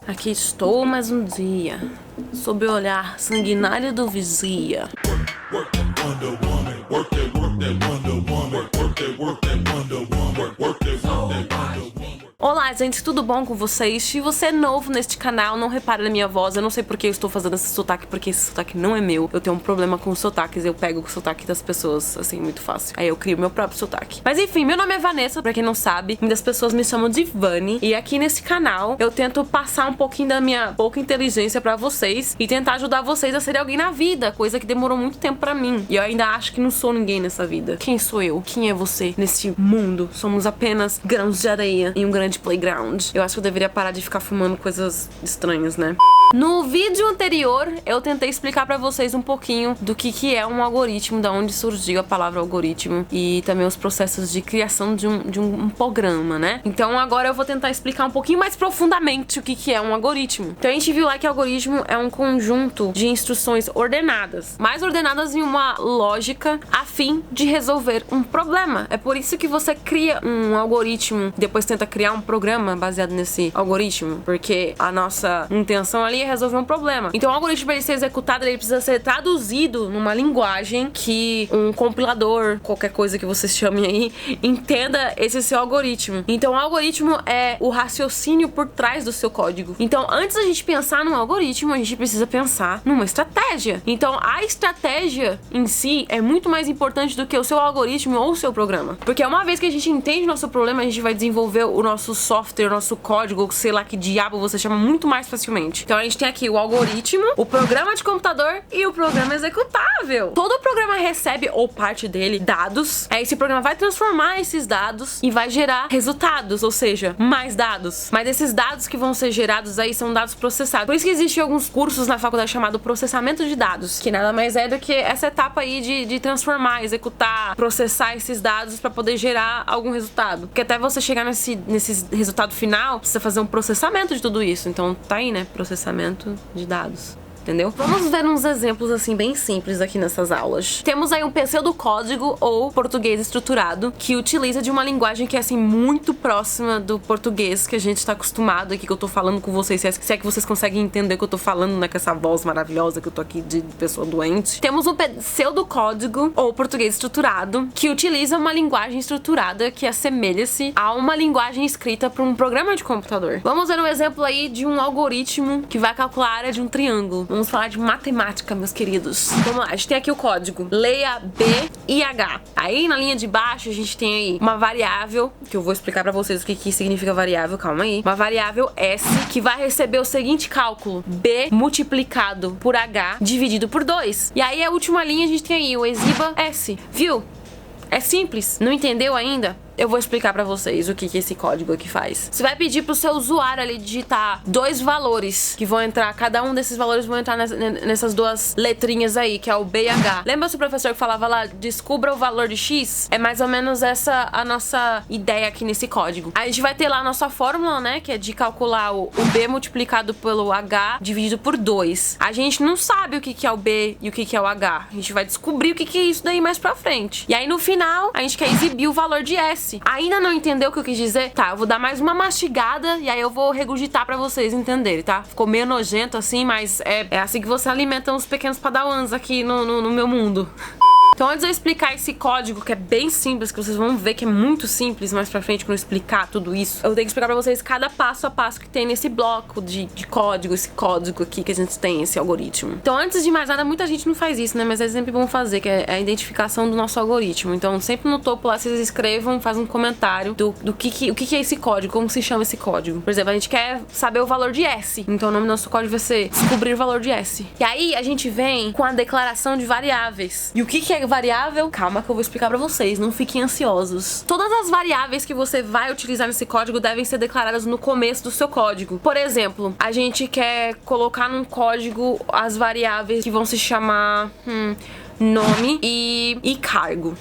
Aqui estou mais um dia, sob o olhar sanguinário do vigia. Olá, gente, tudo bom com vocês? Se você é novo neste canal, não repare na minha voz. Eu não sei porque eu estou fazendo esse sotaque, porque esse sotaque não é meu. Eu tenho um problema com os sotaques, eu pego o sotaque das pessoas, assim, muito fácil. Aí eu crio meu próprio sotaque. Mas enfim, meu nome é Vanessa, pra quem não sabe. Muitas pessoas me chamam de Vani. E aqui nesse canal, eu tento passar um pouquinho da minha pouca inteligência pra vocês e tentar ajudar vocês a serem alguém na vida, coisa que demorou muito tempo pra mim. E eu ainda acho que não sou ninguém nessa vida. Quem sou eu? Quem é você nesse mundo? Somos apenas grãos de areia em um grande playground. Eu acho que eu deveria parar de ficar fumando coisas estranhas, né? No vídeo anterior, eu tentei explicar pra vocês um pouquinho do que é um algoritmo, da onde surgiu a palavra algoritmo e também os processos de criação de um programa, né? Então agora eu vou tentar explicar um pouquinho mais profundamente o que é um algoritmo. Então a gente viu lá que algoritmo é um conjunto de instruções ordenadas, mais ordenadas em uma lógica a fim de resolver um problema. É por isso que você cria um algoritmo, depois tenta criar um programa baseado nesse algoritmo, porque a nossa intenção ali é resolver um problema. Então o algoritmo, para ele ser executado, ele precisa ser traduzido numa linguagem que um compilador, qualquer coisa que você chame aí, entenda esse seu algoritmo. Então o algoritmo é o raciocínio por trás do seu código. Então antes da gente pensar num algoritmo, a gente precisa pensar numa estratégia. Então a estratégia em si é muito mais importante do que o seu algoritmo ou o seu programa. Porque uma vez que a gente entende o nosso problema, a gente vai desenvolver o nosso software, o nosso código, sei lá que diabo você chama, muito mais facilmente. Então a gente tem aqui o algoritmo, o programa de computador e o programa executável. Todo programa recebe, ou parte dele, dados. Aí esse programa vai transformar esses dados e vai gerar resultados, ou seja, mais dados. Mas esses dados que vão ser gerados aí são dados processados. Por isso que existem alguns cursos na faculdade chamado processamento de dados, que nada mais é do que essa etapa aí de transformar, executar, processar esses dados para poder gerar algum resultado. Porque até você chegar nesse resultado final, precisa fazer um processamento de tudo isso. Então tá aí, né? Processamento de dados. Entendeu? Vamos ver uns exemplos assim bem simples aqui nessas aulas. Temos aí um pseudocódigo ou português estruturado que utiliza de uma linguagem que é assim muito próxima do português que a gente tá acostumado aqui, que eu tô falando com vocês, se é que vocês conseguem entender o que eu tô falando, né, com essa voz maravilhosa que eu tô aqui de pessoa doente. Temos um pseudocódigo ou português estruturado que utiliza uma linguagem estruturada que assemelha-se a uma linguagem escrita para um programa de computador. Vamos ver um exemplo aí de um algoritmo que vai calcular a área de um triângulo. Vamos falar de matemática, meus queridos. Vamos lá, a gente tem aqui o código. Leia B e H. Aí na linha de baixo a gente tem aí uma variável, que eu vou explicar pra vocês o que significa variável, calma aí. Uma variável S que vai receber o seguinte cálculo: B multiplicado por H dividido por 2. E aí a última linha a gente tem aí o exiba S. Viu? É simples. Não entendeu ainda? Eu vou explicar pra vocês o que esse código aqui faz. Você vai pedir pro seu usuário ali digitar dois valores que vão entrar, cada um desses valores vão entrar nessas duas letrinhas aí, que é o B e H. Lembra o professor que falava lá, descubra o valor de X? É mais ou menos essa a nossa ideia aqui nesse código. Aí a gente vai ter lá a nossa fórmula, né, que é de calcular o B multiplicado pelo H dividido por 2. A gente não sabe o que é o B e o que é o H. A gente vai descobrir o que é isso daí mais pra frente. E aí no final, a gente quer exibir o valor de S. Ainda não entendeu o que eu quis dizer? Tá, eu vou dar mais uma mastigada e aí eu vou regurgitar pra vocês entenderem, tá? Ficou meio nojento assim, mas é assim que você alimenta os pequenos padawans aqui no meu mundo. Então antes de eu explicar esse código, que é bem simples, que vocês vão ver que é muito simples mais pra frente quando eu explicar tudo isso, eu tenho que explicar pra vocês cada passo a passo que tem nesse bloco de código, esse código aqui que a gente tem, esse algoritmo. Então antes de mais nada, muita gente não faz isso, né? Mas é sempre bom fazer, que é a identificação do nosso algoritmo. Então sempre no topo lá vocês escrevam, fazem um comentário o que é esse código, como se chama esse código. Por exemplo, a gente quer saber o valor de S, então o nome do nosso código vai ser descobrir o valor de S. E aí a gente vem com a declaração de variáveis. E o que é variável? Calma que eu vou explicar pra vocês, não fiquem ansiosos. Todas as variáveis que você vai utilizar nesse código devem ser declaradas no começo do seu código. Por exemplo, a gente quer colocar num código as variáveis que vão se chamar nome e cargo.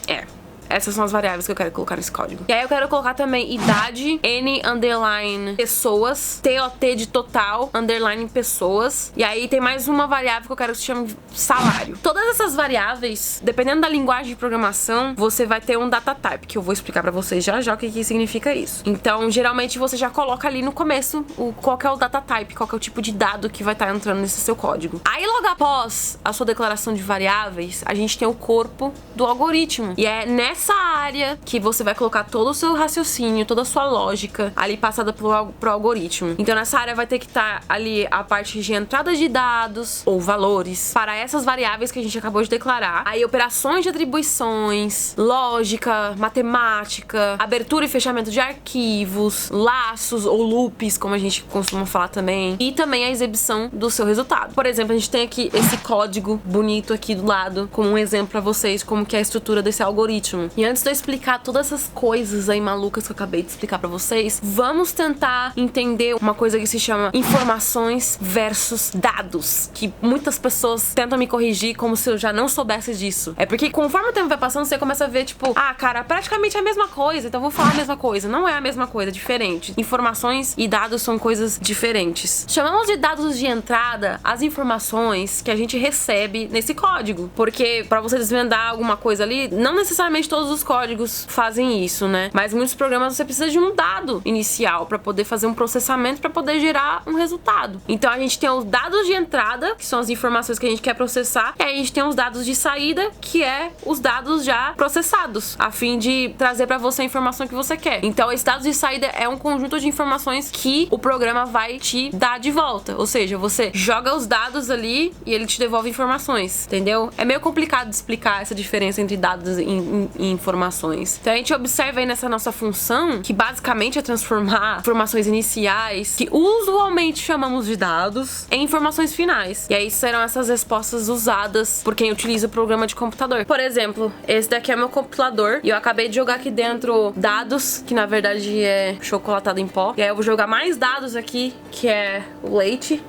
essas são as variáveis que eu quero colocar nesse código. E aí eu quero colocar também idade, N underline pessoas, TOT de total, underline pessoas. E aí tem mais uma variável que eu quero que se chame salário. Todas essas variáveis, dependendo da linguagem de programação, você vai ter um data type, que eu vou explicar pra vocês já já o que significa isso. Então, geralmente você já coloca ali no começo qual que é o data type, qual que é o tipo de dado que vai estar entrando nesse seu código. Aí logo após a sua declaração de variáveis, a gente tem o corpo do algoritmo. E é nessa área que você vai colocar todo o seu raciocínio, toda a sua lógica ali passada pro algoritmo. Então nessa área vai ter que estar ali a parte de entrada de dados ou valores para essas variáveis que a gente acabou de declarar. Aí operações de atribuições, lógica, matemática, abertura e fechamento de arquivos, laços ou loops, como a gente costuma falar também. E também a exibição do seu resultado. Por exemplo, a gente tem aqui esse código bonito aqui do lado, como um exemplo pra vocês, como que é a estrutura desse algoritmo. E antes de eu explicar todas essas coisas aí malucas que eu acabei de explicar pra vocês, vamos tentar entender uma coisa que se chama informações versus dados, que muitas pessoas tentam me corrigir como se eu já não soubesse disso. É porque conforme o tempo vai passando, você começa a ver, tipo, ah, cara, praticamente é a mesma coisa, então vou falar a mesma coisa. Não é a mesma coisa, é diferente. Informações e dados são coisas diferentes. Chamamos de dados de entrada as informações que a gente recebe nesse código, porque pra você desvendar alguma coisa ali, não necessariamente todos os códigos fazem isso, né? Mas muitos programas você precisa de um dado inicial pra poder fazer um processamento pra poder gerar um resultado. Então a gente tem os dados de entrada, que são as informações que a gente quer processar, e aí a gente tem os dados de saída, que é os dados já processados, a fim de trazer pra você a informação que você quer. Então esses dados de saída é um conjunto de informações que o programa vai te dar de volta, ou seja, você joga os dados ali e ele te devolve informações, entendeu? É meio complicado de explicar essa diferença entre dados e informações. Então a gente observa aí nessa nossa função, que basicamente é transformar informações iniciais, que usualmente chamamos de dados, em informações finais. E aí serão essas respostas usadas por quem utiliza o programa de computador. Por exemplo, esse daqui é meu compilador e eu acabei de jogar aqui dentro dados, que na verdade é chocolatado em pó. E aí eu vou jogar mais dados aqui, que é o leite.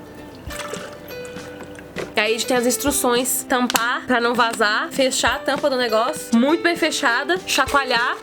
E aí a gente tem as instruções: tampar pra não vazar, fechar a tampa do negócio, muito bem fechada, chacoalhar.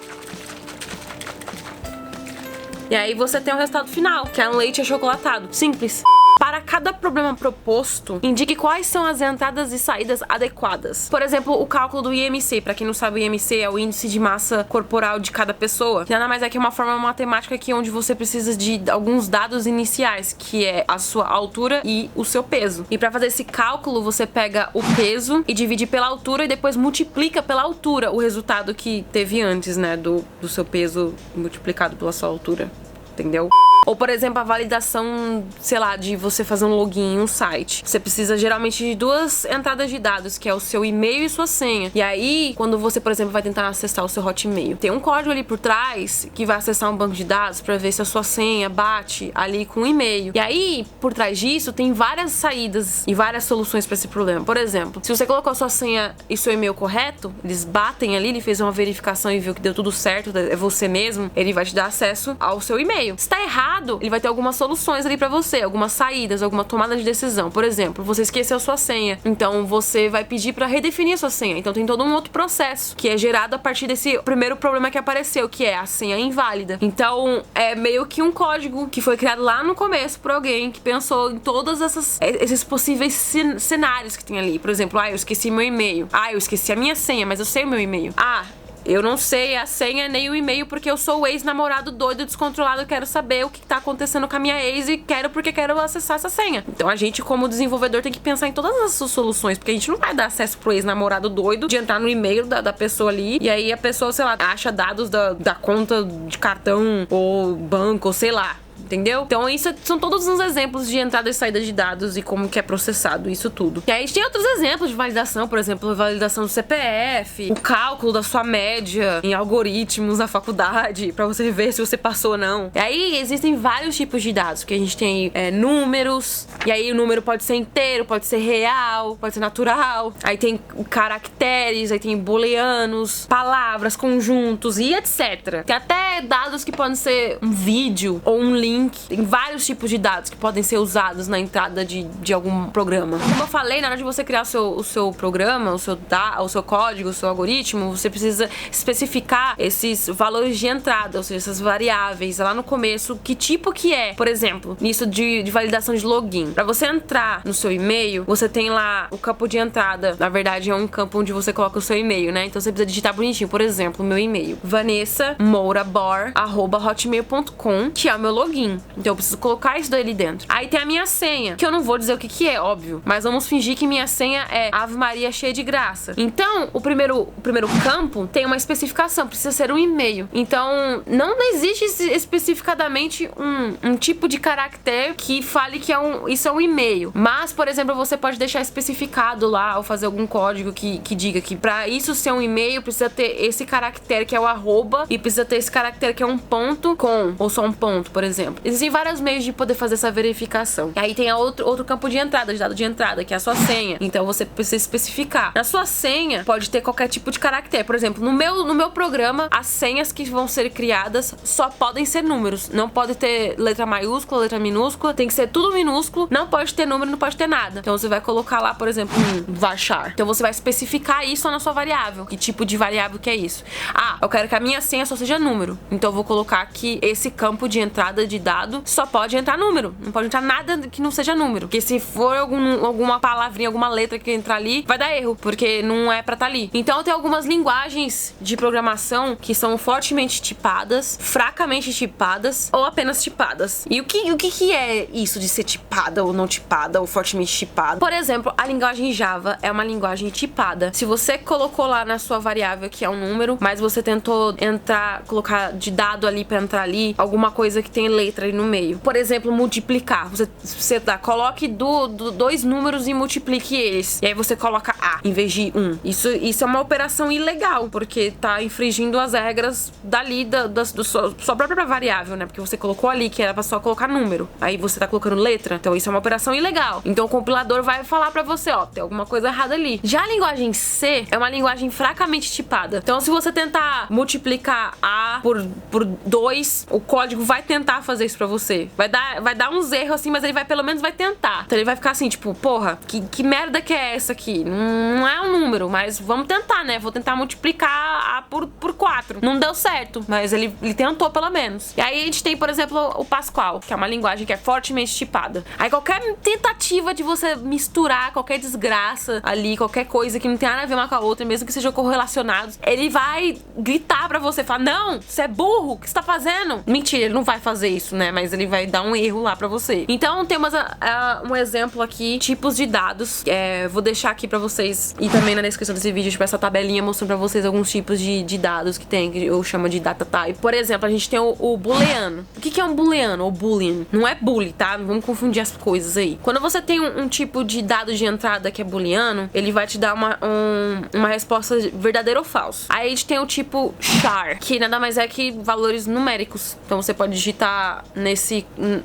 E aí você tem o resultado final, que é um leite achocolatado. Simples. Para cada problema proposto, indique quais são as entradas e saídas adequadas. Por exemplo, o cálculo do IMC. Para quem não sabe, o IMC é o índice de massa corporal de cada pessoa. Nada mais é que uma forma matemática aqui onde você precisa de alguns dados iniciais, que é a sua altura e o seu peso. E para fazer esse cálculo, você pega o peso e divide pela altura e depois multiplica pela altura o resultado que teve antes, né, do seu peso multiplicado pela sua altura. Entendeu? Ou, por exemplo, a validação, sei lá, de você fazer um login em um site. Você precisa geralmente de duas entradas de dados, que é o seu e-mail e sua senha. E aí, quando você, por exemplo, vai tentar acessar o seu Hotmail, tem um código ali por trás que vai acessar um banco de dados pra ver se a sua senha bate ali com o e-mail. E aí, por trás disso, tem várias saídas e várias soluções pra esse problema. Por exemplo, se você colocou a sua senha e seu e-mail correto, eles batem ali, ele fez uma verificação e viu que deu tudo certo, é você mesmo, ele vai te dar acesso ao seu e-mail. Se tá errado, ele vai ter algumas soluções ali pra você, algumas saídas, alguma tomada de decisão. Por exemplo, você esqueceu sua senha, então você vai pedir pra redefinir a sua senha. Então tem todo um outro processo que é gerado a partir desse primeiro problema que apareceu, que é a senha inválida. Então é meio que um código que foi criado lá no começo por alguém que pensou em todos esses possíveis cenários que tem ali. Por exemplo, eu esqueci meu e-mail. Eu esqueci a minha senha, mas eu sei o meu e-mail. Eu não sei a senha nem o e-mail porque eu sou o ex-namorado doido, descontrolado, quero saber o que tá acontecendo com a minha ex e quero acessar essa senha. Então a gente, como desenvolvedor, tem que pensar em todas as soluções, porque a gente não vai dar acesso pro ex-namorado doido de entrar no e-mail da pessoa ali e aí a pessoa, sei lá, acha dados da conta de cartão ou banco, ou sei lá. Entendeu? Então isso são todos os exemplos de entrada e saída de dados e como que é processado isso tudo. E aí a gente tem outros exemplos de validação, por exemplo, a validação do CPF, o cálculo da sua média em algoritmos na faculdade, pra você ver se você passou ou não. E aí existem vários tipos de dados, porque a gente tem números, e aí o número pode ser inteiro, pode ser real, pode ser natural, aí tem caracteres, aí tem booleanos, palavras, conjuntos e etc. Tem até dados que podem ser um vídeo ou um link link. Tem vários tipos de dados que podem ser usados na entrada de algum programa. Como eu falei, na hora de você criar o seu programa, o seu código, o seu algoritmo, você precisa especificar esses valores de entrada, ou seja, essas variáveis lá no começo, que tipo que é. Por exemplo, nisso de validação de login. Para você entrar no seu e-mail, você tem lá o campo de entrada. Na verdade, é um campo onde você coloca o seu e-mail, né? Então você precisa digitar bonitinho. Por exemplo, meu e-mail, vanessamourabor@hotmail.com, que é o meu login. Então eu preciso colocar isso daí ali dentro. Aí tem a minha senha, que eu não vou dizer o que é, óbvio, mas vamos fingir que minha senha é Ave Maria cheia de graça. Então, o primeiro campo tem uma especificação, precisa ser um e-mail. Então, não existe especificadamente um tipo de caractere que fale que isso é um e-mail. Mas, por exemplo, você pode deixar especificado lá, ou fazer algum código que diga que pra isso ser um e-mail, precisa ter esse caractere que é o arroba, e precisa ter esse caractere que é um ponto com, ou só um ponto, por exemplo. Existem vários meios de poder fazer essa verificação. E aí tem outro campo de entrada, de dado de entrada, que é a sua senha. Então você precisa especificar. Na sua senha, pode ter qualquer tipo de caractere. Por exemplo, no meu programa, as senhas que vão ser criadas só podem ser números. Não pode ter letra maiúscula, letra minúscula. Tem que ser tudo minúsculo. Não pode ter número, não pode ter nada. Então você vai colocar lá, por exemplo, um varchar. Então você vai especificar isso na sua variável. Que tipo de variável que é isso? Ah, eu quero que a minha senha só seja número. Então eu vou colocar que esse campo de entrada de dado só pode entrar número. Não pode entrar nada que não seja número. Porque se for alguma palavrinha, alguma letra que entrar ali, vai dar erro. Porque não é pra estar ali. Então tem algumas linguagens de programação que são fortemente tipadas, fracamente tipadas ou apenas tipadas. E o que é isso de ser tipada ou não tipada ou fortemente tipada? Por exemplo, a linguagem Java é uma linguagem tipada. Se você colocou lá na sua variável que é um número, mas você tentou colocar de dado ali pra entrar ali, alguma coisa que tem letra ali no meio. Por exemplo, multiplicar. Você coloque dois números e multiplique eles. E aí você coloca A em vez de 1. Isso é uma operação ilegal, porque tá infringindo as regras dali da sua própria variável, né? Porque você colocou ali que era pra só colocar número. Aí você tá colocando letra. Então isso é uma operação ilegal. Então o compilador vai falar pra você, ó, tem alguma coisa errada ali. Já a linguagem C é uma linguagem fracamente tipada. Então se você tentar multiplicar A por 2, o código vai tentar fazer isso pra você. Vai dar uns erros assim, mas ele pelo menos vai tentar. Então ele vai ficar assim, tipo, porra, que merda que é essa aqui? Não é um número, mas vamos tentar, né? Vou tentar multiplicar A por 4. Não deu certo, mas ele tentou pelo menos. E aí a gente tem, por exemplo, o Pascal, que é uma linguagem que é fortemente tipada. Aí qualquer tentativa de você misturar qualquer desgraça ali, qualquer coisa que não tem nada a ver uma com a outra, mesmo que sejam correlacionados, ele vai gritar pra você, falar, não, você é burro, o que você tá fazendo? Mentira, ele não vai fazer isso, né? Mas ele vai dar um erro lá pra você. Então temos um exemplo aqui, tipos de dados. Vou deixar aqui pra vocês, e também na descrição desse vídeo, tipo, essa tabelinha mostrando pra vocês alguns tipos de dados que tem, que eu chamo de data type. Por exemplo, a gente tem o booleano. O que é um booleano ou boolean? Não é bully, tá? Não vamos confundir as coisas aí. Quando você tem um tipo de dado de entrada que é booleano, ele vai te dar uma resposta verdadeiro ou falso. Aí a gente tem o tipo char, que nada mais é que valores numéricos. Então você pode digitar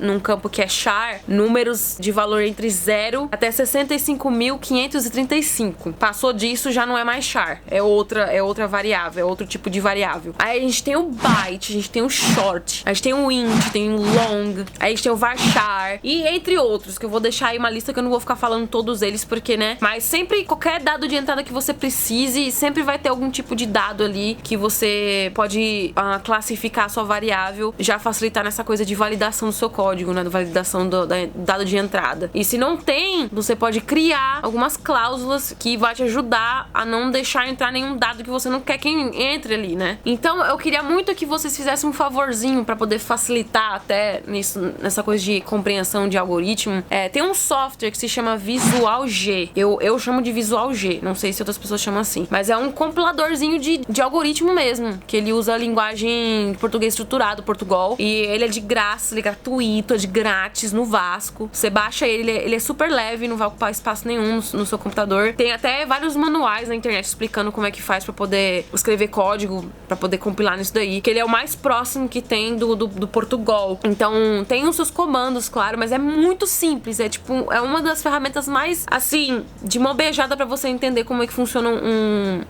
num campo que é char, números de valor entre 0 até 65.535. Passou disso, já não é mais char. É outra variável, é outro tipo de variável. Aí a gente tem o byte, a gente tem o short, a gente tem o int, tem o long, aí a gente tem o varchar e entre outros, que eu vou deixar aí uma lista que eu não vou ficar falando todos eles porque, né? Mas sempre, qualquer dado de entrada que você precise, sempre vai ter algum tipo de dado ali que você pode classificar a sua variável, já facilitar nessa coisa de validação do seu código, né? Validação do dado de entrada. E se não tem, você pode criar algumas cláusulas que vai te ajudar a não deixar entrar nenhum dado que você não quer que entre ali, né? Então eu queria muito que vocês fizessem um favorzinho pra poder facilitar até nessa coisa de compreensão de algoritmo. Tem um software que se chama Visual G. Eu chamo de Visual G, não sei se outras pessoas chamam assim, mas é um compiladorzinho de algoritmo mesmo, que ele usa a linguagem português estruturado, Portugal, e ele é de graça, ele é gratuito, é de grátis no Vasco. Você baixa ele é super leve, não vai ocupar espaço nenhum no seu computador. Tem até vários manuais na internet explicando como é que faz pra poder escrever código, pra poder compilar nisso daí, que ele é o mais próximo que tem do Portugal. Então tem os seus comandos, claro, mas é muito simples, é tipo, é uma das ferramentas mais, assim, de mão beijada pra você entender como é que funcionam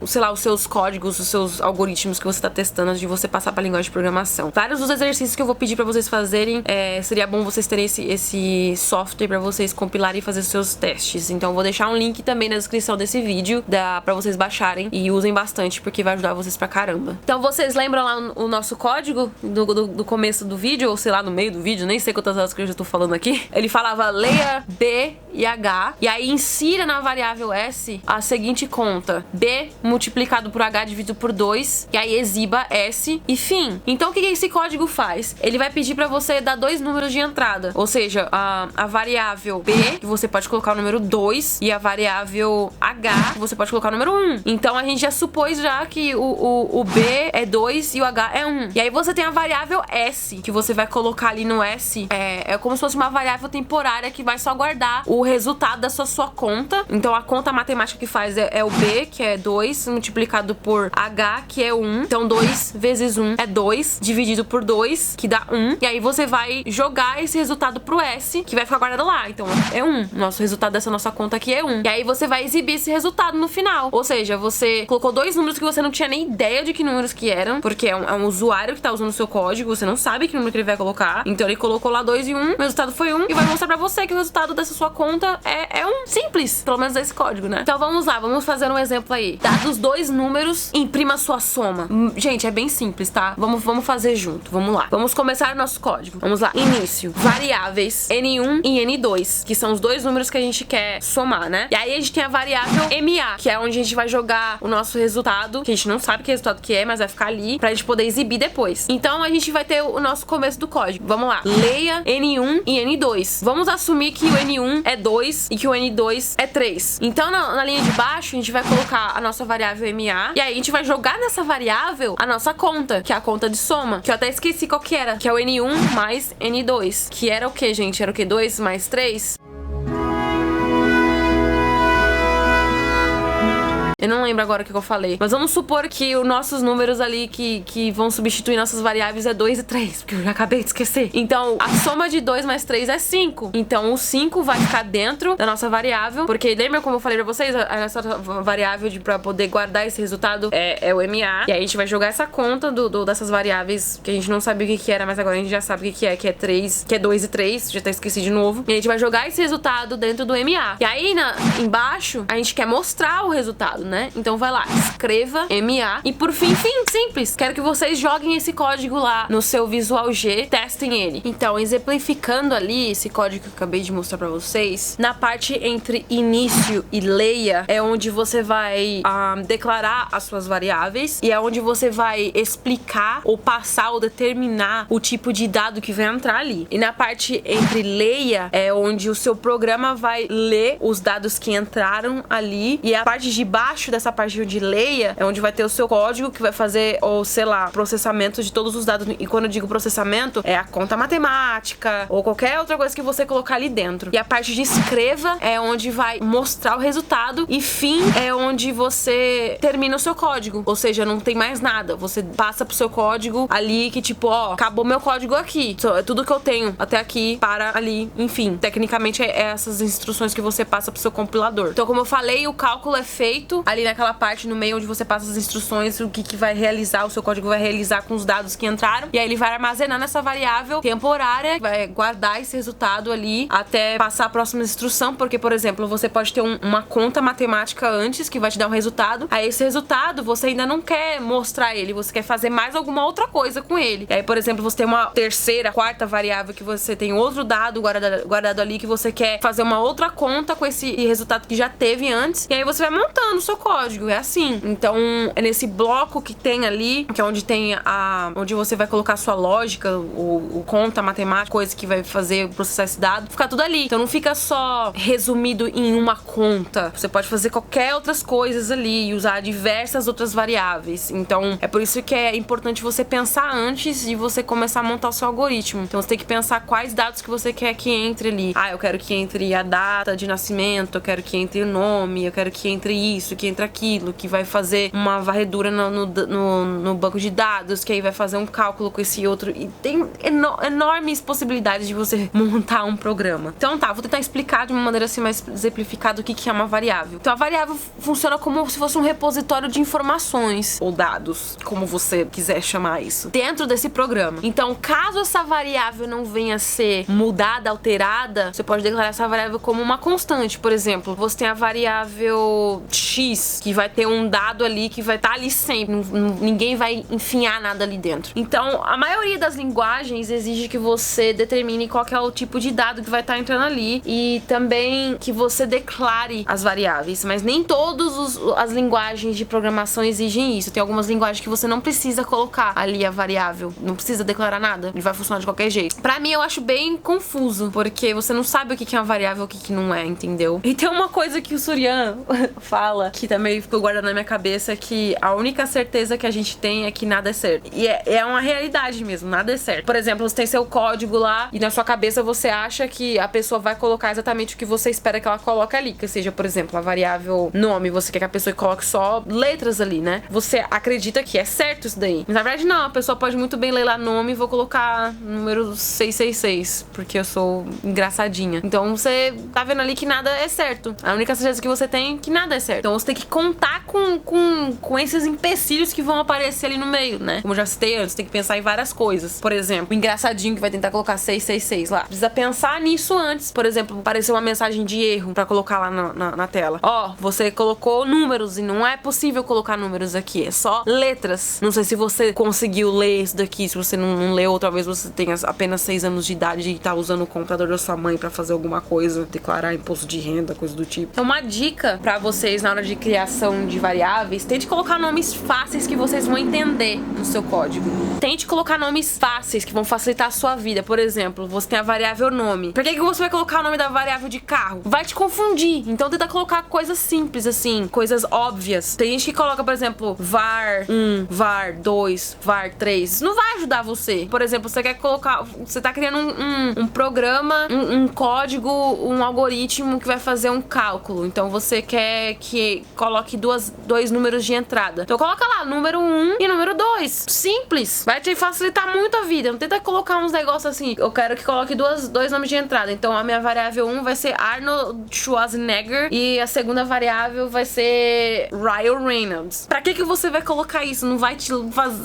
sei lá, os seus códigos, os seus algoritmos que você tá testando antes de você passar pra linguagem de programação. Vários dos exercícios que eu vou pedir pra vocês fazerem, seria bom vocês terem esse software pra vocês compilarem e fazer seus testes. Então eu vou deixar um link também na descrição desse vídeo, pra vocês baixarem e usem bastante, porque vai ajudar vocês pra caramba. Então vocês lembram lá o nosso código do começo do vídeo, ou sei lá, no meio do vídeo, nem sei quantas horas que eu já tô falando aqui. Ele falava leia B e H, e aí insira na variável S a seguinte conta: B multiplicado por H dividido por 2, e aí exiba S e fim. Então o que esse código faz? Ele vai pedir pra você dar dois números de entrada, ou seja, a variável B, que você pode colocar o número 2, e a variável H, que você pode colocar o número 1. Então a gente já supôs já que o B é 2 e o H é 1. E aí você tem a variável S, que você vai colocar ali no S, é como se fosse uma variável temporária que vai só guardar o resultado da sua conta. Então a conta matemática que faz é o B, que é 2, multiplicado por H, que é 1. Então 2 vezes 1 é 2, dividido por 2, que dá 1. E aí você vai jogar esse resultado pro S, que vai ficar guardado lá. Então é 1. Nosso resultado dessa nossa conta aqui é 1. E aí você vai exibir esse resultado no final. Ou seja, você colocou dois números que você não tinha nem ideia de que números que eram, porque é um usuário que tá usando o seu código, você não sabe que número que ele vai colocar. Então ele colocou lá 2 e 1, o resultado foi 1, e vai mostrar pra você que o resultado dessa sua conta é 1. Simples, pelo menos esse código, né? Então vamos lá, vamos fazer um exemplo aí. Dados dois números, imprima sua soma. Gente, é bem simples, tá? Vamos fazer junto, vamos lá. Vamos começar o nosso código. Vamos lá, início, variáveis N1 e N2, que são os dois números que a gente quer somar, né? E aí a gente tem a variável MA, que é onde a gente vai jogar o nosso resultado, que a gente não sabe que resultado que é, mas vai ficar ali pra gente poder exibir depois. Então a gente vai ter o nosso começo do código. Vamos lá, leia N1 e N2. Vamos assumir que o N1 é 2 e que o N2 é 3. Então na linha de baixo a gente vai colocar a nossa variável MA, e aí a gente vai jogar nessa variável a nossa conta, que é a conta de soma, que eu até esqueci qual que era, que é o N1 mais N2, que era o que, gente? Era o que? 2 mais 3? Eu não lembro agora o que eu falei. Mas vamos supor que os nossos números ali que vão substituir nossas variáveis é 2 e 3, porque eu já acabei de esquecer. Então, a soma de 2 mais 3 é 5. Então, o 5 vai ficar dentro da nossa variável, porque lembra como eu falei pra vocês? A nossa variável pra poder guardar esse resultado é o MA. E aí a gente vai jogar essa conta dessas variáveis que a gente não sabia o que era, mas agora a gente já sabe o que é 3, que é 2 e 3. Já até esqueci de novo. E a gente vai jogar esse resultado dentro do MA. E aí, embaixo, a gente quer mostrar o resultado, né? Então vai lá, escreva MA e por fim, simples. Quero que vocês joguem esse código lá no seu Visual G, testem ele. Então, exemplificando ali esse código que eu acabei de mostrar pra vocês, na parte entre início e leia é onde você vai declarar as suas variáveis e é onde você vai explicar ou passar ou determinar o tipo de dado que vai entrar ali. E na parte entre leia é onde o seu programa vai ler os dados que entraram ali, e a parte de baixo dessa parte de leia é onde vai ter o seu código que vai fazer, ou sei lá, processamento de todos os dados. E quando eu digo processamento, é a conta matemática ou qualquer outra coisa que você colocar ali dentro. E a parte de escreva é onde vai mostrar o resultado, e fim é onde você termina o seu código, ou seja, não tem mais nada, você passa pro seu código ali que tipo, ó, acabou meu código aqui, é tudo que eu tenho até aqui para ali, enfim, tecnicamente é essas instruções que você passa pro seu compilador. Então, como eu falei, o cálculo é feito ali naquela parte no meio onde você passa as instruções, o que vai realizar, o seu código vai realizar com os dados que entraram, e aí ele vai armazenar nessa variável temporária, vai guardar esse resultado ali até passar a próxima instrução, porque, por exemplo, você pode ter uma conta matemática antes que vai te dar um resultado, aí esse resultado você ainda não quer mostrar ele, você quer fazer mais alguma outra coisa com ele. E aí, por exemplo, você tem uma terceira, quarta variável que você tem outro dado guardado ali que você quer fazer uma outra conta com esse resultado que já teve antes, e aí você vai montando o seu código, é assim. Então, é nesse bloco que tem ali, que é onde tem onde você vai colocar a sua lógica, o conta, matemática, coisa que vai fazer processar esse dado, fica tudo ali. Então não fica só resumido em uma conta. Você pode fazer qualquer outras coisas ali e usar diversas outras variáveis. Então, é por isso que é importante você pensar antes de você começar a montar o seu algoritmo. Então, você tem que pensar quais dados que você quer que entre ali. Eu quero que entre a data de nascimento, eu quero que entre o nome, eu quero que entre isso, que entre aquilo, que vai fazer uma varredura no banco de dados, que aí vai fazer um cálculo com esse outro. E tem enormes possibilidades de você montar um programa. Então vou tentar explicar de uma maneira assim mais exemplificada o que é uma variável. Então a variável funciona como se fosse um repositório de informações ou dados, como você quiser chamar isso, dentro desse programa. Então, caso essa variável não venha a ser mudada, alterada, você pode declarar essa variável como uma constante. Por exemplo, você tem a variável x, que vai ter um dado ali que vai estar ali sempre. Ninguém vai enfiar nada ali dentro. Então, a maioria das linguagens exige que você determine qual que é o tipo de dado que vai estar entrando ali e também que você declare as variáveis. Mas nem todas as linguagens de programação exigem isso. Tem algumas linguagens que você não precisa colocar ali a variável. Não precisa declarar nada. Ele vai funcionar de qualquer jeito. Pra mim, eu acho bem confuso, porque você não sabe o que é uma variável e o que não é, entendeu? E tem uma coisa que o Suryan fala, que também ficou guardada na minha cabeça, que a única certeza que a gente tem é que nada é certo. E é uma realidade mesmo, nada é certo. Por exemplo, você tem seu código lá e na sua cabeça você acha que a pessoa vai colocar exatamente o que você espera que ela coloque ali, que seja, por exemplo, a variável nome, você quer que a pessoa coloque só letras ali, né? Você acredita que é certo isso daí. Mas na verdade não, a pessoa pode muito bem ler lá nome e vou colocar número 666, porque eu sou engraçadinha. Então você tá vendo ali que nada é certo. A única certeza que você tem é que nada é certo. Então você tem que contar com esses empecilhos que vão aparecer ali no meio, né? Como eu já citei antes, tem que pensar em várias coisas. Por exemplo, o engraçadinho que vai tentar colocar 666 lá. Precisa pensar nisso antes. Por exemplo, apareceu uma mensagem de erro pra colocar lá na tela. Você colocou números e não é possível colocar números aqui. É só letras. Não sei se você conseguiu ler isso daqui. Se você não leu, ou talvez você tenha apenas 6 anos de idade e tá usando o computador da sua mãe pra fazer alguma coisa, declarar imposto de renda, coisa do tipo. Então, uma dica pra vocês na hora de criação de variáveis: tente colocar nomes fáceis que vocês vão entender no seu código. Tente colocar nomes fáceis que vão facilitar a sua vida. Por exemplo, você tem a variável nome. Por que você vai colocar o nome da variável de carro? Vai te confundir. Então tenta colocar coisas simples, assim, coisas óbvias. Tem gente que coloca, por exemplo, var 1, var 2, var 3. Isso não vai ajudar você. Por exemplo, você quer colocar... Você tá criando um programa, um código, um algoritmo que vai fazer um cálculo. Então você quer que coloque dois números de entrada. Então coloca lá, número 1 e número 2. Simples. Vai te facilitar muito a vida. Não tenta colocar uns negócios assim. Eu quero que coloque dois nomes de entrada. Então a minha variável 1 vai ser Arnold Schwarzenegger e a segunda variável vai ser Ryan Reynolds. Pra que você vai colocar isso? Não vai te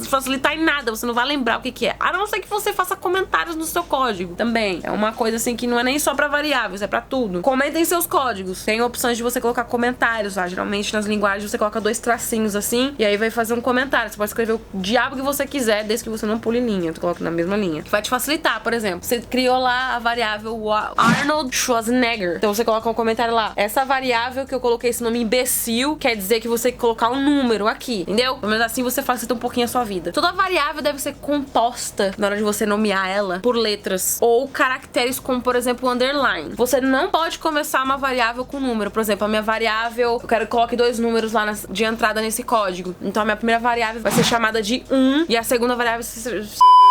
facilitar em nada. Você não vai lembrar o que é. A não ser que você faça comentários no seu código. Também. É uma coisa assim que não é nem só pra variáveis, é pra tudo. Comentem seus códigos. Tem opções de você colocar comentários lá. Geralmente nas linguagens você coloca 2 tracinhos assim e aí vai fazer um comentário. Você pode escrever o diabo que você quiser, desde que você não pule linha. Tu coloca na mesma linha. Que vai te facilitar, por exemplo. Você criou lá a variável Arnold Schwarzenegger. Então você coloca um comentário lá. Essa variável que eu coloquei esse nome imbecil quer dizer que você tem que colocar um número aqui. Entendeu? Pelo menos assim você facilita um pouquinho a sua vida. Toda variável deve ser composta na hora de você nomear ela por letras ou caracteres como, por exemplo, underline. Você não pode começar uma variável com número. Por exemplo, a minha variável, eu quero que coloque 2 números lá de entrada nesse código. Então a minha primeira variável vai ser chamada de 1 e a segunda variável vai ser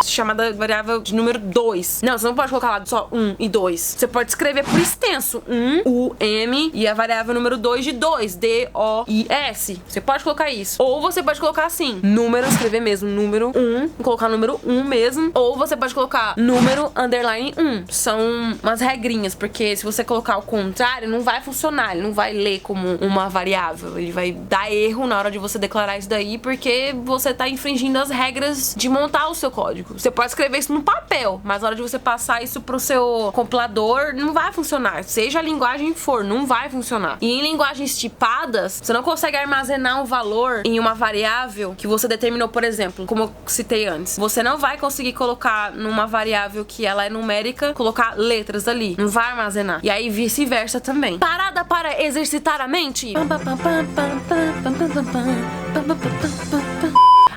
chamada variável de número 2. Não, você não pode colocar lá só 1 e 2. Você pode escrever por extenso 1, U, M e a variável número 2 de 2, D, O, I, S. Você pode colocar isso. Ou você pode colocar assim, número, escrever mesmo, número 1, colocar número 1 mesmo. Ou você pode colocar número, underline 1. São umas regrinhas, porque se você colocar o contrário, não vai funcionar. Ele não vai ler como uma variável. Ele vai dar erro na hora de você declarar isso daí, porque você tá infringindo as regras de montar o seu código. Você pode escrever isso no papel, mas na hora de você passar isso pro seu compilador, não vai funcionar. Seja a linguagem que for, não vai funcionar. E em linguagens tipadas, você não consegue armazenar um valor em uma variável que você determinou, por exemplo, como eu citei antes. Você não vai conseguir colocar numa variável que ela é numérica, colocar letras ali. Não vai armazenar. E aí vice-versa também. Parada para exercitar a mente?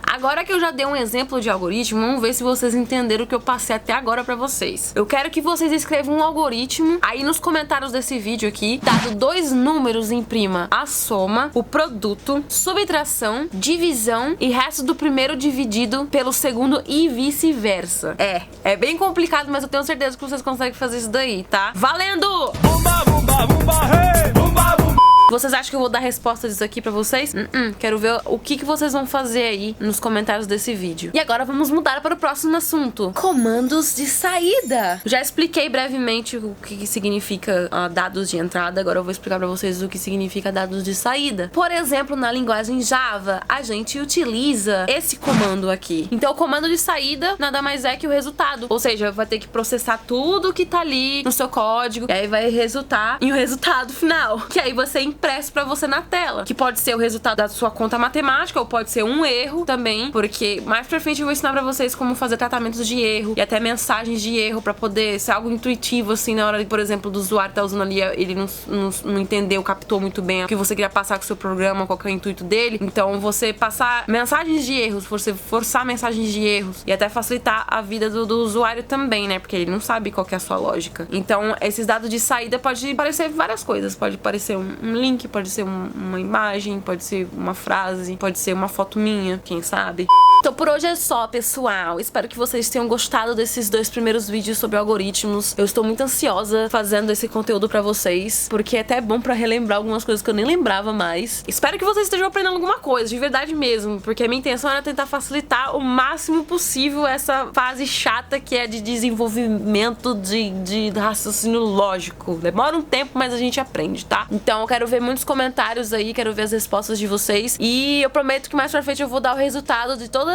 Agora que eu já dei um exemplo de algoritmo, vamos ver se vocês entenderam o que eu passei até agora pra vocês. Eu quero que vocês escrevam um algoritmo aí nos comentários desse vídeo aqui, dado 2 números, imprima a soma, o produto, subtração, divisão e resto do primeiro dividido pelo segundo e vice-versa. É bem complicado, mas eu tenho certeza que vocês conseguem fazer isso daí, tá? Valendo! Bumba, bumba, bumba, hey! Bumba, bumba. Vocês acham que eu vou dar resposta disso aqui pra vocês? Quero ver o que vocês vão fazer aí nos comentários desse vídeo. E agora vamos mudar para o próximo assunto. Comandos de saída. Já expliquei brevemente o que significa dados de entrada. Agora eu vou explicar pra vocês o que significa dados de saída. Por exemplo, na linguagem Java, a gente utiliza esse comando aqui. Então o comando de saída nada mais é que o resultado. Ou seja, vai ter que processar tudo que tá ali no seu código. E aí vai resultar em o resultado final. Que aí você impresso pra você na tela, que pode ser o resultado da sua conta matemática ou pode ser um erro também, porque mais pra frente eu vou ensinar pra vocês como fazer tratamentos de erro e até mensagens de erro pra poder ser algo intuitivo assim na hora, por exemplo, do usuário tá usando ali, ele não entendeu, captou muito bem o que você queria passar com o seu programa, qual que é o intuito dele. Então você passar mensagens de erros, você forçar mensagens de erros e até facilitar a vida do usuário também, né, porque ele não sabe qual que é a sua lógica. Então esses dados de saída pode parecer várias coisas, pode parecer um link, pode ser uma imagem, pode ser uma frase, pode ser uma foto minha, quem sabe? Então por hoje é só, pessoal. Espero que vocês tenham gostado desses 2 primeiros vídeos sobre algoritmos. Eu estou muito ansiosa fazendo esse conteúdo pra vocês, porque é até bom pra relembrar algumas coisas que eu nem lembrava mais. Espero que vocês estejam aprendendo alguma coisa, de verdade mesmo, porque a minha intenção era tentar facilitar o máximo possível essa fase chata que é de desenvolvimento de raciocínio lógico. Demora um tempo, mas a gente aprende, tá? Então eu quero ver muitos comentários aí, quero ver as respostas de vocês. E eu prometo que mais pra frente eu vou dar o resultado de todas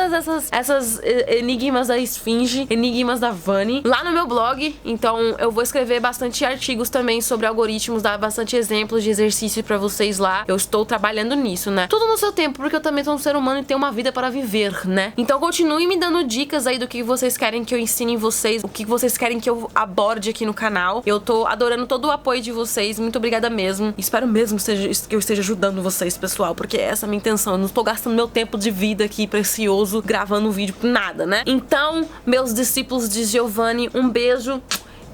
essas enigmas da Esfinge, enigmas da Vani, lá no meu blog. Então eu vou escrever bastante artigos também sobre algoritmos, dar bastante exemplos de exercício pra vocês lá. Eu estou trabalhando nisso, né? Tudo no seu tempo, porque eu também sou um ser humano e tenho uma vida para viver, né? Então continue me dando dicas aí do que vocês querem que eu ensine em vocês, o que vocês querem que eu aborde aqui no canal. Eu tô adorando todo o apoio de vocês, muito obrigada mesmo. Espero mesmo que eu esteja ajudando vocês, pessoal, porque essa é a minha intenção. Eu não estou gastando meu tempo de vida aqui precioso gravando um vídeo por nada, né? Então, meus discípulos de Giovanni, um beijo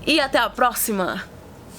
e até a próxima!